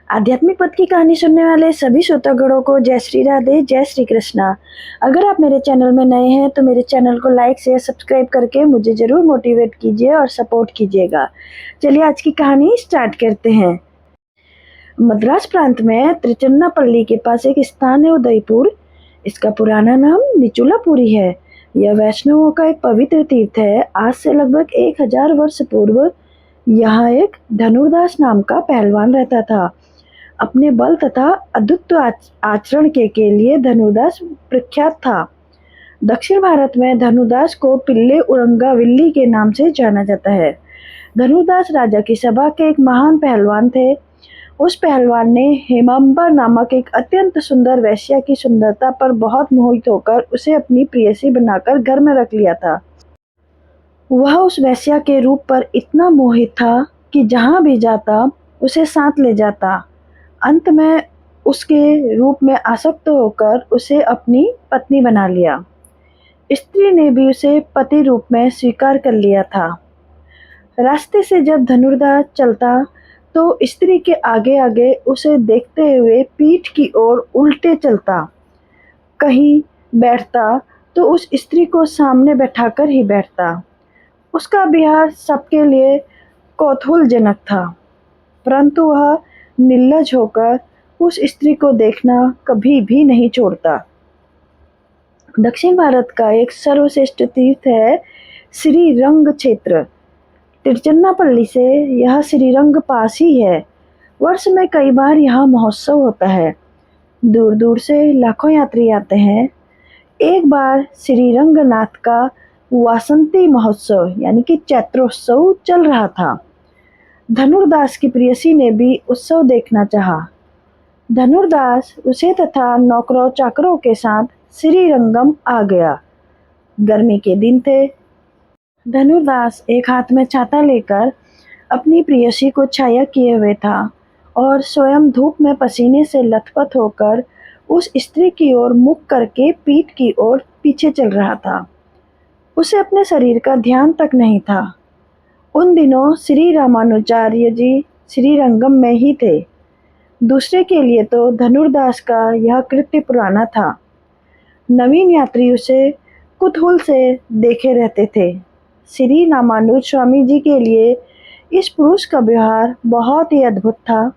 आध्यात्मिक पथ की कहानी सुनने वाले सभी श्रोतागणों को जय श्री राधे, जय श्री कृष्णा। अगर आप मेरे चैनल में नए हैं तो मेरे चैनल को लाइक शेयर सब्सक्राइब करके मुझे ज़रूर मोटिवेट कीजिए और सपोर्ट कीजिएगा। चलिए आज की कहानी स्टार्ट करते हैं। मद्रास प्रांत में त्रिचन्नापल्ली के पास एक स्थान है उदयपुर। इसका पुराना नाम निचुलापुरी है। यह वैष्णवों का एक पवित्र तीर्थ है। आज से लगभग 1000 वर्ष पूर्व यहाँ एक धनुर्दास नाम का पहलवान रहता था। अपने बल तथा अद्भुत आचरण के लिए धनुर्दास प्रख्यात था। दक्षिण भारत में धनुर्दास को पिल्ले उरंगा विल्ली के नाम से जाना जाता है। धनुर्दास राजा की सभा के एक महान पहलवान थे। उस पहलवान ने हेमांबा नामक एक अत्यंत सुंदर वेश्या की सुंदरता पर बहुत मोहित होकर उसे अपनी प्रेयसी बनाकर घर में रख लिया था। वह उस वेश्या के रूप पर इतना मोहित था कि जहाँ भी जाता उसे साथ ले जाता। अंत में उसके रूप में आसक्त होकर उसे अपनी पत्नी बना लिया। स्त्री ने भी उसे पति रूप में स्वीकार कर लिया था। रास्ते से जब धनुर्दास चलता तो स्त्री के आगे आगे उसे देखते हुए पीठ की ओर उल्टे चलता। कहीं बैठता तो उस स्त्री को सामने बैठाकर ही बैठता। उसका व्यवहार सबके लिए कौतूहलजनक था, परंतु वह निर्लज होकर उस स्त्री को देखना कभी भी नहीं छोड़ता। दक्षिण भारत का एक सर्वश्रेष्ठ तीर्थ है श्रीरंग क्षेत्र। तिरुचन्नापल्ली से यह श्रीरंग पास ही है। वर्ष में कई बार यहाँ महोत्सव होता है। दूर दूर से लाखों यात्री आते हैं। एक बार श्रीरंगनाथ का वासंती महोत्सव यानी कि चैत्रोत्सव चल रहा था। धनुर्दास की प्रेयसी ने भी उत्सव देखना चाहा। धनुर्दास उसे तथा नौकरों चाकरों के साथ श्रीरंगम आ गया। गर्मी के दिन थे। धनुर्दास एक हाथ में छाता लेकर अपनी प्रेयसी को छाया किए हुए था और स्वयं धूप में पसीने से लथपथ होकर उस स्त्री की ओर मुख करके पीठ की ओर पीछे चल रहा था। उसे अपने शरीर का ध्यान तक नहीं था। उन दिनों श्री रामानुजाचार्य जी श्रीरंगम में ही थे। दूसरे के लिए तो धनुर्दास का यह कृत्य पुराना था। नवीन यात्री उसे कुतूहल से देखे रहते थे। श्री रामानुज स्वामी जी के लिए इस पुरुष का व्यवहार बहुत ही अद्भुत था।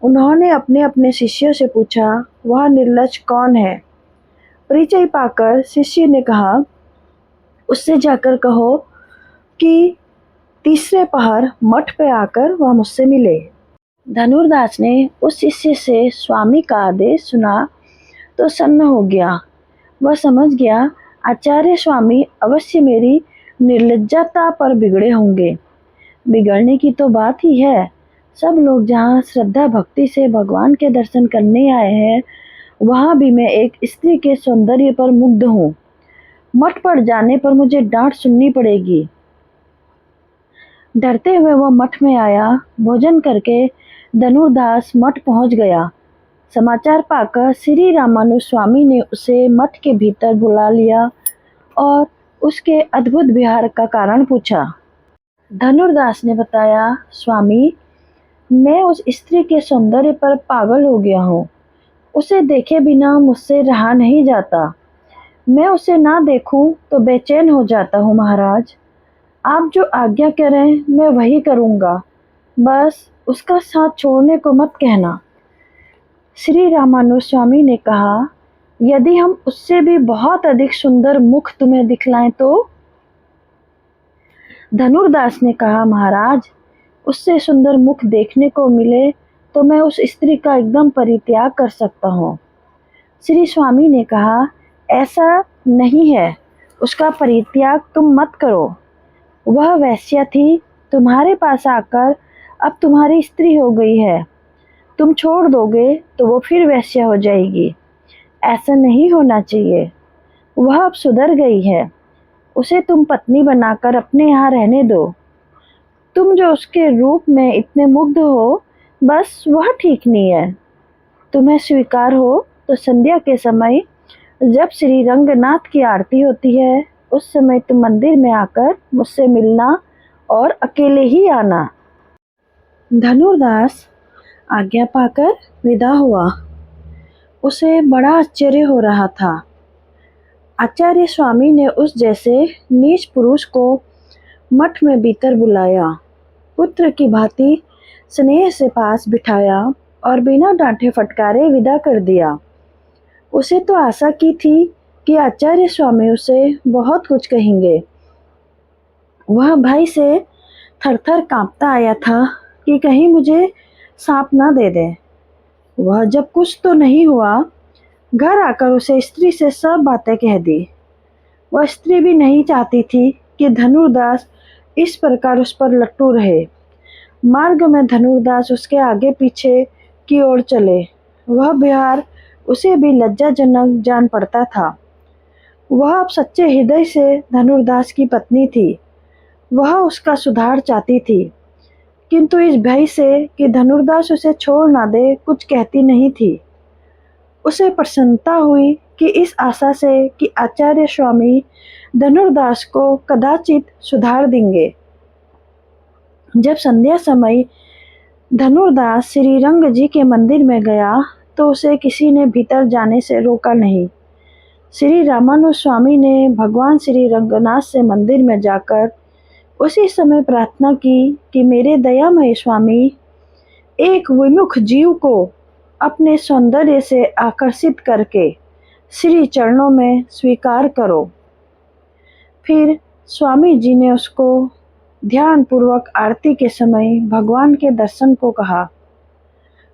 उन्होंने अपने अपने शिष्यों से पूछा, वह निर्लज कौन है? परिचय पाकर शिष्य ने कहा, उससे जाकर कहो कि तीसरे पहर मठ पे आकर वह मुझसे मिले। धनुर्दास ने उस शिष्य से स्वामी का आदेश सुना तो सन्न हो गया। वह समझ गया आचार्य स्वामी अवश्य मेरी निर्लज्जता पर बिगड़े होंगे। बिगड़ने की तो बात ही है। सब लोग जहाँ श्रद्धा भक्ति से भगवान के दर्शन करने आए हैं, वहाँ भी मैं एक स्त्री के सौंदर्य पर मुग्ध हूँ। मठ पर जाने पर मुझे डांट सुननी पड़ेगी। डरते हुए वह मठ में आया। भोजन करके धनुर्दास मठ पहुँच गया। समाचार पाकर श्री रामानुज स्वामी ने उसे मठ के भीतर बुला लिया और उसके अद्भुत विहार का कारण पूछा। धनुर्दास ने बताया, स्वामी, मैं उस स्त्री के सौंदर्य पर पागल हो गया हूँ। उसे देखे बिना मुझसे रहा नहीं जाता। मैं उसे ना देखूं तो बेचैन हो जाता हूँ महाराज। आप जो आज्ञा करें मैं वही करूँगा। बस उसका साथ छोड़ने को मत कहना। श्री रामानुज स्वामी ने कहा, यदि हम उससे भी बहुत अधिक सुंदर मुख तुम्हें दिखलाएं तो? धनुर्दास ने कहा, महाराज, उससे सुंदर मुख देखने को मिले तो मैं उस स्त्री का एकदम परित्याग कर सकता हूँ। श्री स्वामी ने कहा, ऐसा नहीं है, उसका परित्याग तुम मत करो। वह वेश्या थी, तुम्हारे पास आकर अब तुम्हारी स्त्री हो गई है। तुम छोड़ दोगे तो वो फिर वेश्या हो जाएगी। ऐसा नहीं होना चाहिए। वह अब सुधर गई है। उसे तुम पत्नी बनाकर अपने यहाँ रहने दो। तुम जो उसके रूप में इतने मुग्ध हो, बस वह ठीक नहीं है। तुम्हें स्वीकार हो तो संध्या के समय जब श्री रंगनाथ की आरती होती है, उस समय तुम मंदिर में आकर मुझसे मिलना और अकेले ही आना। धनुर्दास आज्ञा पाकर विदा हुआ। उसे बड़ा आश्चर्य हो रहा था। आचार्य स्वामी ने उस जैसे नीच पुरुष को मठ में भीतर बुलाया, पुत्र की भांति स्नेह से पास बिठाया और बिना डांटे फटकारे विदा कर दिया। उसे तो आशा की थी कि आचार्य स्वामी उसे बहुत कुछ कहेंगे। वह भय से थर-थर कांपता आया था कि कहीं मुझे सांप न दे दे। वह जब कुछ तो नहीं हुआ, घर आकर उसे स्त्री से सब बातें कह दी। वह स्त्री भी नहीं चाहती थी कि धनुर्दास इस प्रकार उस पर लट्टू रहे। मार्ग में धनुर्दास उसके आगे पीछे की ओर चले। वह व्यवहार उसे भी लज्जाजनक जान पड़ता था। वह अब सच्चे हृदय से धनुर्दास की पत्नी थी। वह उसका सुधार चाहती थी, किंतु इस भय से कि धनुर्दास उसे छोड़ ना दे कुछ कहती नहीं थी। उसे प्रसन्नता हुई कि इस आशा से कि आचार्य स्वामी धनुर्दास को कदाचित सुधार देंगे। जब संध्या समय धनुर्दास श्री रंग जी के मंदिर में गया तो उसे किसी ने भीतर जाने से रोका नहीं। श्री रामानुज स्वामी ने भगवान श्री रंगनाथ से मंदिर में जाकर उसी समय प्रार्थना की कि मेरे दयामय स्वामी एक विमुख जीव को अपने सौंदर्य से आकर्षित करके श्री चरणों में स्वीकार करो। फिर स्वामी जी ने उसको ध्यान पूर्वक आरती के समय भगवान के दर्शन को कहा।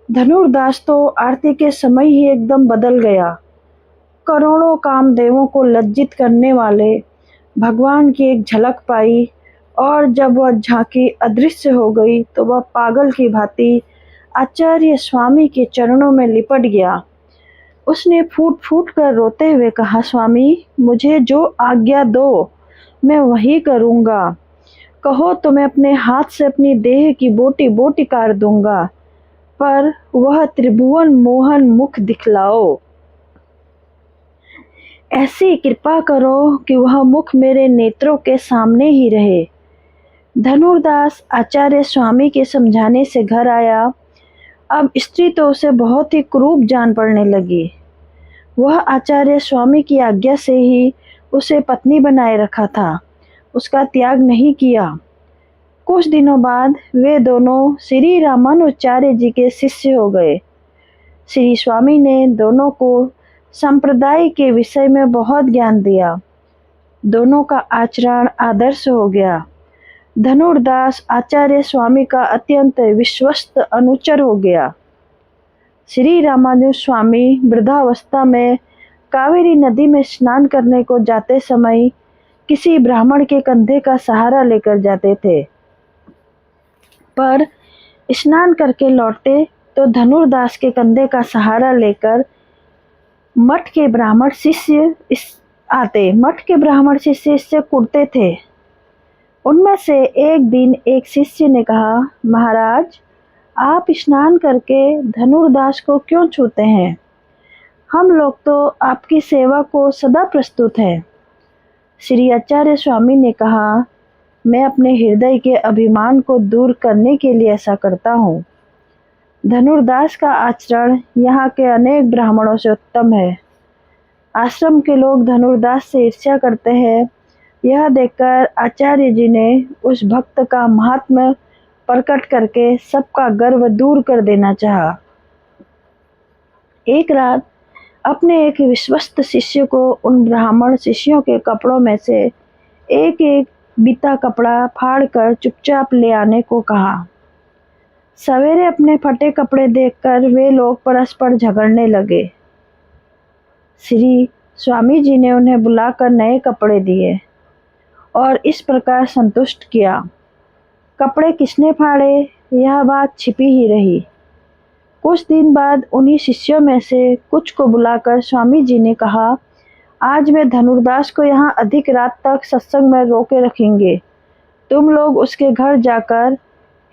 धनुर्दास तो आरती के समय ही एकदम बदल गया। करोड़ों कामदेवों को लज्जित करने वाले भगवान की एक झलक पाई और जब वह झांकी अदृश्य हो गई तो वह पागल की भांति आचार्य स्वामी के चरणों में लिपट गया। उसने फूट फूट कर रोते हुए कहा, स्वामी मुझे जो आज्ञा दो मैं वही करूँगा। कहो तो मैं अपने हाथ से अपनी देह की बोटी बोटी काट दूंगा, पर वह त्रिभुवन मोहन मुख दिखलाओ। ऐसी कृपा करो कि वह मुख मेरे नेत्रों के सामने ही रहे। धनुर्दास आचार्य स्वामी के समझाने से घर आया। अब स्त्री तो उसे बहुत ही क्रूप जान पड़ने लगी। वह आचार्य स्वामी की आज्ञा से ही उसे पत्नी बनाए रखा था, उसका त्याग नहीं किया। कुछ दिनों बाद वे दोनों श्री रामानुजाचार्य जी के शिष्य हो गए। श्री स्वामी ने दोनों को संप्रदाय के विषय में बहुत ज्ञान दिया। दोनों का आचरण आदर्श हो गया। धनुर्दास आचार्य स्वामी का अत्यंत विश्वस्त अनुचर हो गया। श्री रामानुज स्वामी वृद्धावस्था में कावेरी नदी में स्नान करने को जाते समय किसी ब्राह्मण के कंधे का सहारा लेकर जाते थे, पर स्नान करके लौटते तो धनुर्दास के कंधे का सहारा लेकर मठ के ब्राह्मण शिष्य आते। मठ के ब्राह्मण शिष्य इससे कुड़ते थे। उनमें से एक दिन एक शिष्य ने कहा, महाराज आप स्नान करके धनुर्दास को क्यों छूते हैं? हम लोग तो आपकी सेवा को सदा प्रस्तुत हैं। श्री आचार्य स्वामी ने कहा, मैं अपने हृदय के अभिमान को दूर करने के लिए ऐसा करता हूँ। धनुर्दास का आचरण यहाँ के अनेक ब्राह्मणों से उत्तम है। आश्रम के लोग धनुर्दास से ईर्ष्या करते हैं। यह देखकर आचार्य जी ने उस भक्त का महात्म्य प्रकट करके सबका गर्व दूर कर देना चाहा। एक रात अपने एक विश्वस्त शिष्य को उन ब्राह्मण शिष्यों के कपड़ों में से एक एक बीता कपड़ा फाड़कर चुपचाप ले आने को कहा। सवेरे अपने फटे कपड़े देखकर वे लोग परस्पर झगड़ने लगे। श्री स्वामी जी ने उन्हें बुलाकर नए कपड़े दिए और इस प्रकार संतुष्ट किया। कपड़े किसने फाड़े यह बात छिपी ही रही। कुछ दिन बाद उन्हीं शिष्यों में से कुछ को बुलाकर स्वामी जी ने कहा, आज मैं धनुर्दास को यहाँ अधिक रात तक सत्संग में रोके रखेंगे। तुम लोग उसके घर जाकर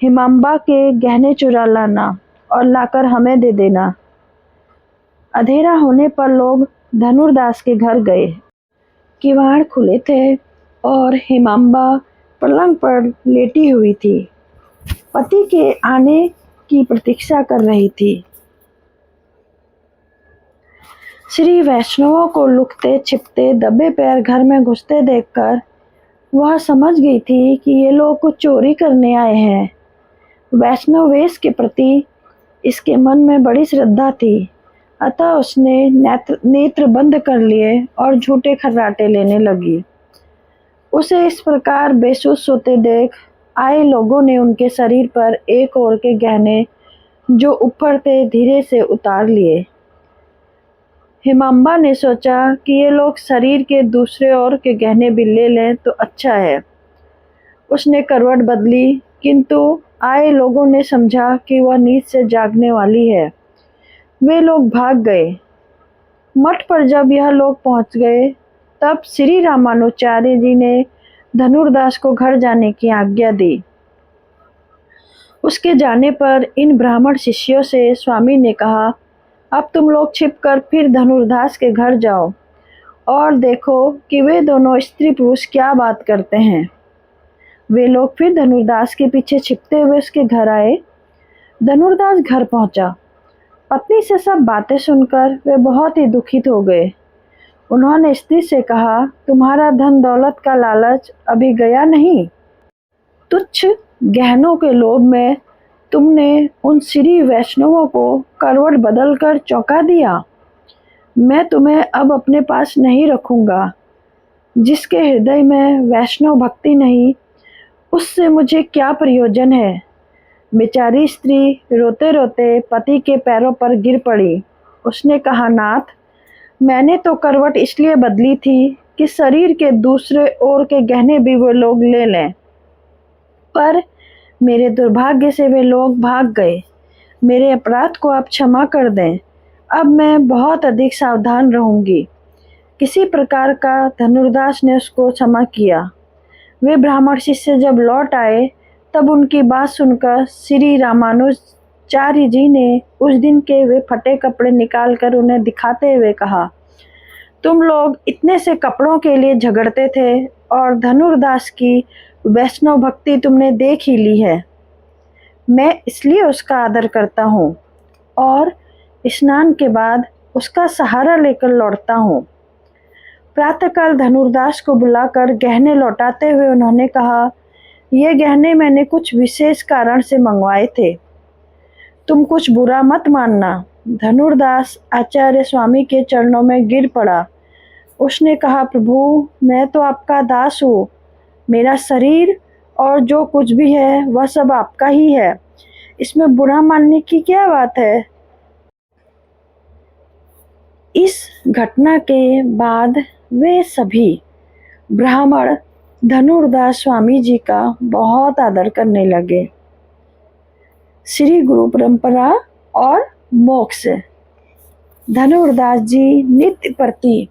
हिमांबा के गहने चुरा लाना और लाकर हमें दे देना। अंधेरा होने पर लोग धनुर्दास के घर गए। किवाड़ खुले थे और हिमांबा पलंग पर लेटी हुई थी। पति के आने की प्रतीक्षा कर रही थी। श्री वैष्णवों को लुकते छिपते दबे पैर घर में घुसते देखकर वह समझ गई थी कि ये लोग कुछ चोरी करने आए हैं। वैष्णव वेश के प्रति इसके मन में बड़ी श्रद्धा थी, अतः उसने नेत्र बंद कर लिए और झूठे खर्राटे लेने लगी। उसे इस प्रकार बेसुध सोते देख आए लोगों ने उनके शरीर पर एक ओर के गहने जो ऊपर थे धीरे से उतार लिए। हिमांबा ने सोचा कि ये लोग शरीर के दूसरे ओर के गहने भी ले लें तो अच्छा है। उसने करवट बदली, किंतु आए लोगों ने समझा कि वह नींद से जागने वाली है। वे लोग भाग गए। मठ पर जब यह लोग पहुंच गए तब श्री रामानुचार्य जी ने धनुर्दास को घर जाने की आज्ञा दी। उसके जाने पर इन ब्राह्मण शिष्यों से स्वामी ने कहा, अब तुम लोग छिपकर फिर धनुर्दास के घर जाओ और देखो कि वे दोनों स्त्री पुरुष क्या बात करते हैं। वे लोग फिर धनुर्दास के पीछे छिपते हुए उसके घर आए। धनुर्दास घर पहुंचा। पत्नी से सब बातें सुनकर वे बहुत ही दुखित हो गए। उन्होंने स्त्री से कहा, तुम्हारा धन दौलत का लालच अभी गया नहीं? तुच्छ गहनों के लोभ में तुमने उन श्री वैष्णवों को करवट बदलकर चौंका दिया। मैं तुम्हें अब अपने पास नहीं रखूंगा। जिसके हृदय में वैष्णव भक्ति नहीं, उससे मुझे क्या प्रयोजन है। बेचारी स्त्री रोते रोते पति के पैरों पर गिर पड़ी। उसने कहा, नाथ, मैंने तो करवट इसलिए बदली थी कि शरीर के दूसरे ओर के गहने भी वो लोग ले लें, पर मेरे दुर्भाग्य से वे लोग भाग गए। मेरे अपराध को आप क्षमा कर दें। अब मैं बहुत अधिक सावधान रहूंगी। किसी प्रकार का धनुर्दास ने उसको क्षमा किया। वे ब्राह्मण शिष्य जब लौट आए तब उनकी बात सुनकर श्री रामानुजाचार्य जी ने उस दिन के वे फटे कपड़े निकालकर उन्हें दिखाते हुए कहा, तुम लोग इतने से कपड़ों के लिए झगड़ते थे और धनुर्दास की वैष्णव भक्ति तुमने देख ही ली है। मैं इसलिए उसका आदर करता हूँ और स्नान के बाद उसका सहारा लेकर लौटता हूँ। प्रातःकाल धनुर्दास को बुलाकर गहने लौटाते हुए उन्होंने कहा, ये गहने मैंने कुछ विशेष कारण से मंगवाए थे, तुम कुछ बुरा मत मानना। धनुर्दास आचार्य स्वामी के चरणों में गिर पड़ा। उसने कहा, प्रभु, मैं तो आपका दास हूँ। मेरा शरीर और जो कुछ भी है वह सब आपका ही है। इसमें बुरा मानने की क्या बात है। इस घटना के बाद वे सभी ब्राह्मण धनुर्दास स्वामी जी का बहुत आदर करने लगे। श्री गुरु परंपरा और मोक्ष। धनुर्दास जी नित्य प्रति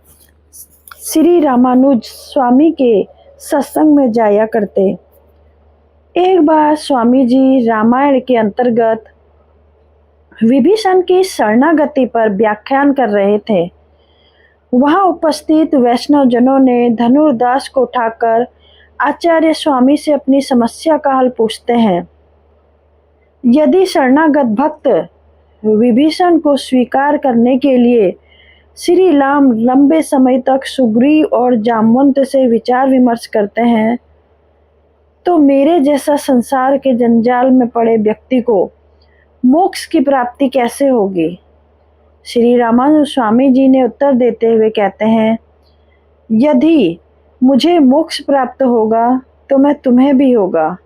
श्री रामानुज स्वामी के सत्संग में जाया करते। एक बार स्वामी जी रामायण के अंतर्गत विभीषण की शरणागति पर व्याख्यान कर रहे थे। वहां उपस्थित वैष्णव जनों ने धनुर्दास को उठाकर आचार्य स्वामी से अपनी समस्या का हल पूछते हैं। यदि शरणागत भक्त विभीषण को स्वीकार करने के लिए श्री राम लंबे समय तक सुग्रीव और जामवंत से विचार विमर्श करते हैं, तो मेरे जैसा संसार के जंजाल में पड़े व्यक्ति को मोक्ष की प्राप्ति कैसे होगी। श्री रामानुज स्वामी जी ने उत्तर देते हुए कहते हैं, यदि मुझे मोक्ष प्राप्त होगा तो मैं तुम्हें भी होगा।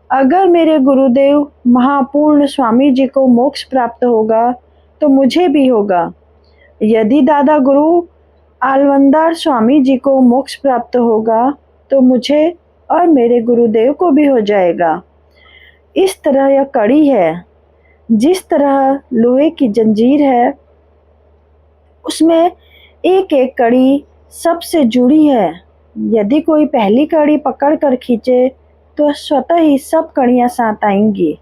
अगर मेरे गुरुदेव महापूर्ण स्वामी जी को मोक्ष प्राप्त होगा तो मुझे भी होगा। यदि दादा गुरु आलवंदार स्वामी जी को मोक्ष प्राप्त होगा तो मुझे और मेरे गुरुदेव को भी हो जाएगा। इस तरह यह कड़ी है। जिस तरह लोहे की जंजीर है उसमें एक एक कड़ी सबसे जुड़ी है। यदि कोई पहली कड़ी पकड़ कर खींचे तो स्वतः ही सब कड़ियां साथ आएंगी।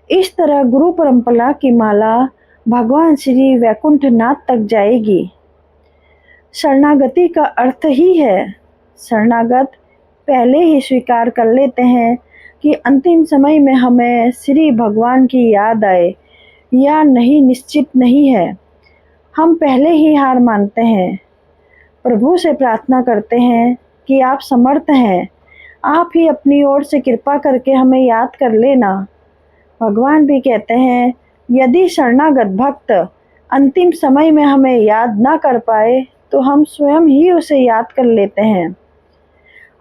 इस तरह गुरु परंपरा की माला भगवान श्री वैकुंठनाथ तक जाएगी। शरणागति का अर्थ ही है, शरणागत पहले ही स्वीकार कर लेते हैं कि अंतिम समय में हमें श्री भगवान की याद आए या नहीं निश्चित नहीं है। हम पहले ही हार मानते हैं। प्रभु से प्रार्थना करते हैं कि आप समर्थ हैं, आप ही अपनी ओर से कृपा करके हमें याद कर लेना। भगवान भी कहते हैं, यदि शरणागत भक्त अंतिम समय में हमें याद ना कर पाए तो हम स्वयं ही उसे याद कर लेते हैं।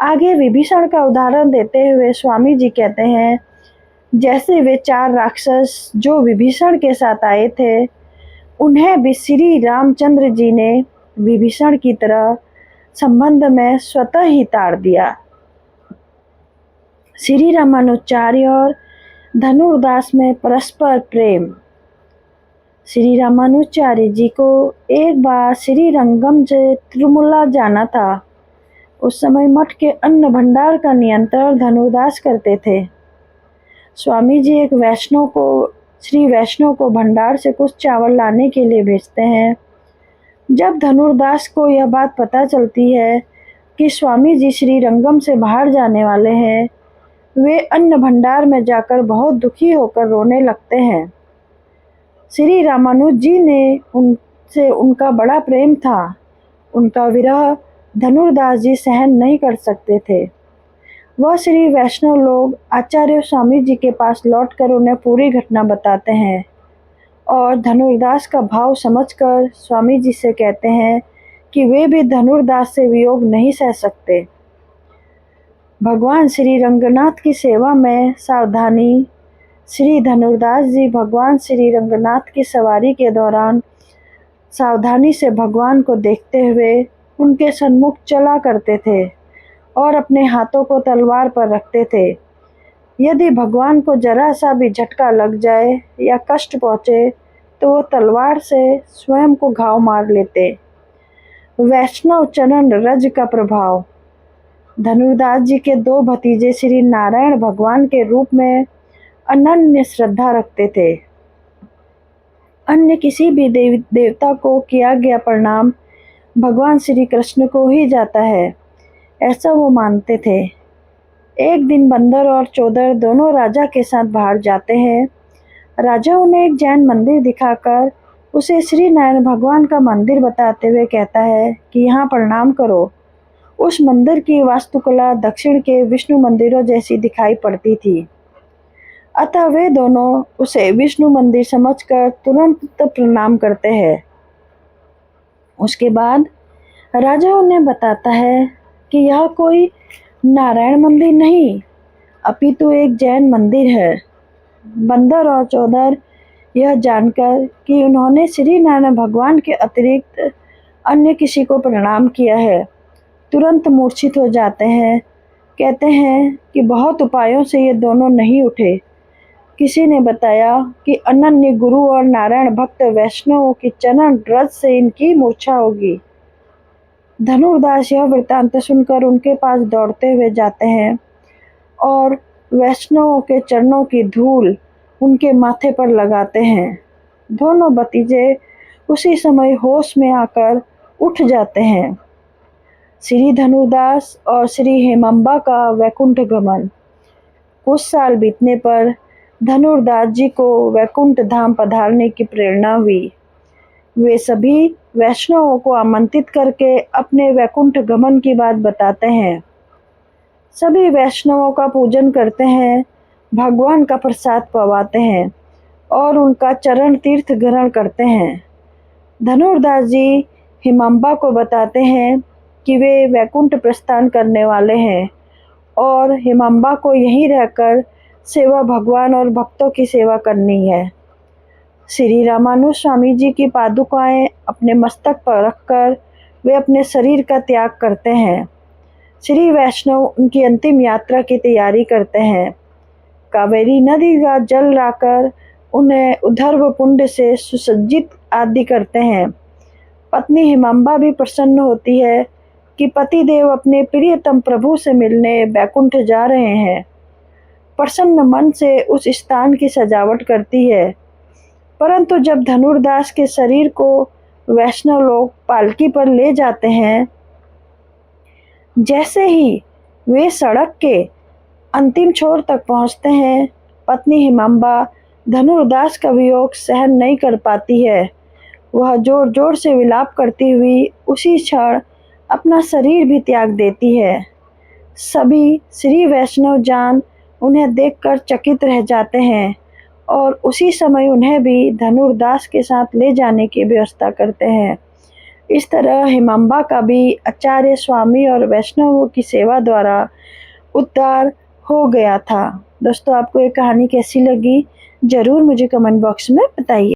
आगे विभीषण का उदाहरण देते हुए स्वामी जी कहते हैं, जैसे वे 4 राक्षस जो विभीषण के साथ आए थे, उन्हें भी श्री रामचंद्र जी ने विभीषण की तरह संबंध में स्वतः ही ताड़ दिया। श्री रामानुचार्य और धनुर्दास में परस्पर प्रेम। श्री रामानुचार्य जी को एक बार श्री रंगम से त्रिमुला जाना था। उस समय मठ के अन्न भंडार का नियंत्रण धनुर्दास करते थे। स्वामी जी एक श्री वैष्णव को भंडार से कुछ चावल लाने के लिए भेजते हैं। जब धनुर्दास को यह बात पता चलती है कि स्वामी जी श्री रंगम से बाहर जाने वाले हैं, वे अन्न भंडार में जाकर बहुत दुखी होकर रोने लगते हैं। श्री रामानुज जी ने उनसे उनका बड़ा प्रेम था। उनका विरह धनुर्दास जी सहन नहीं कर सकते थे। वह श्री वैष्णव लोग आचार्य स्वामी जी के पास लौटकर उन्हें पूरी घटना बताते हैं और धनुर्दास का भाव समझकर स्वामी जी से कहते हैं कि वे भी धनुर्दास से वियोग नहीं सह सकते। भगवान श्री रंगनाथ की सेवा में सावधानी। श्री धनुर्दास जी भगवान श्री रंगनाथ की सवारी के दौरान सावधानी से भगवान को देखते हुए उनके सन्मुख चला करते थे और अपने हाथों को तलवार पर रखते थे। यदि भगवान को जरा सा भी झटका लग जाए या कष्ट पहुँचे तो वो तलवार से स्वयं को घाव मार लेते। वैष्णव चरण रज का प्रभाव। धनुर्दास जी के 2 भतीजे श्री नारायण भगवान के रूप में अनन्य श्रद्धा रखते थे। अन्य किसी भी देवता को किया गया प्रणाम भगवान श्री कृष्ण को ही जाता है, ऐसा वो मानते थे। एक दिन बंदर और चौधर दोनों राजा के साथ बाहर जाते हैं। राजा उन्हें एक जैन मंदिर दिखाकर उसे श्री नारायण भगवान का मंदिर बताते हुए कहता है कि यहाँ प्रणाम करो। उस मंदिर की वास्तुकला दक्षिण के विष्णु मंदिरों जैसी दिखाई पड़ती थी, अतः वे दोनों उसे विष्णु मंदिर समझकर तुरंत प्रणाम करते हैं। उसके बाद राजा उन्हें बताता है कि यह कोई नारायण मंदिर नहीं अपितु एक जैन मंदिर है। बंदर और चौधर यह जानकर कि उन्होंने श्री नारायण भगवान के अतिरिक्त अन्य किसी को प्रणाम किया है, तुरंत मूर्छित हो जाते हैं। कहते हैं कि बहुत उपायों से ये दोनों नहीं उठे। किसी ने बताया कि अनन्य गुरु और नारायण भक्त वैष्णवों की चरण रज से इनकी मूर्छा होगी। धनुर्दास यह वृत्तांत सुनकर उनके पास दौड़ते हुए जाते हैं और वैष्णवों के चरणों की धूल उनके माथे पर लगाते हैं। दोनों भतीजे उसी समय होश में आकर उठ जाते हैं। श्री धनुर्दास और श्री हेमंबा का वैकुंठ गमन। कुछ साल बीतने पर धनुर्दास जी को वैकुंठ धाम पधारने की प्रेरणा हुई। वे सभी वैष्णवों को आमंत्रित करके अपने वैकुंठ गमन की बात बताते हैं। सभी वैष्णवों का पूजन करते हैं, भगवान का प्रसाद पवाते हैं और उनका चरण तीर्थ ग्रहण करते हैं। धनुर्दास जी हिमंबा को बताते हैं कि वे वैकुंठ प्रस्थान करने वाले हैं और हिमंबा को यहीं रहकर सेवा भगवान और भक्तों की सेवा करनी है। श्री रामानुज स्वामी जी की पादुकाएं अपने मस्तक पर रखकर वे अपने शरीर का त्याग करते हैं। श्री वैष्णव उनकी अंतिम यात्रा की तैयारी करते हैं। कावेरी नदी का जल लाकर उन्हें उद्धर्व कुंड से सुसज्जित आदि करते हैं। पत्नी हिमंबा भी प्रसन्न होती है कि पतिदेव अपने प्रियतम प्रभु से मिलने बैकुंठ जा रहे हैं। प्रसन्न मन से उस स्थान की सजावट करती है, परंतु जब धनुर्दास के शरीर को वैष्णव लोग पालकी पर ले जाते हैं, जैसे ही वे सड़क के अंतिम छोर तक पहुंचते हैं। पत्नी हिमांबा धनुर्दास का वियोग सहन नहीं कर पाती है। वह जोर जोर से विलाप करती हुई उसी क्षण अपना शरीर भी त्याग देती है। सभी श्री वैष्णव जान उन्हें देखकर चकित रह जाते हैं और उसी समय उन्हें भी धनुर्दास के साथ ले जाने की व्यवस्था करते हैं। इस तरह हिमांबा का भी आचार्य स्वामी और वैष्णवों की सेवा द्वारा उद्धार हो गया था। दोस्तों, आपको ये कहानी कैसी लगी ज़रूर मुझे कमेंट बॉक्स में बताइए।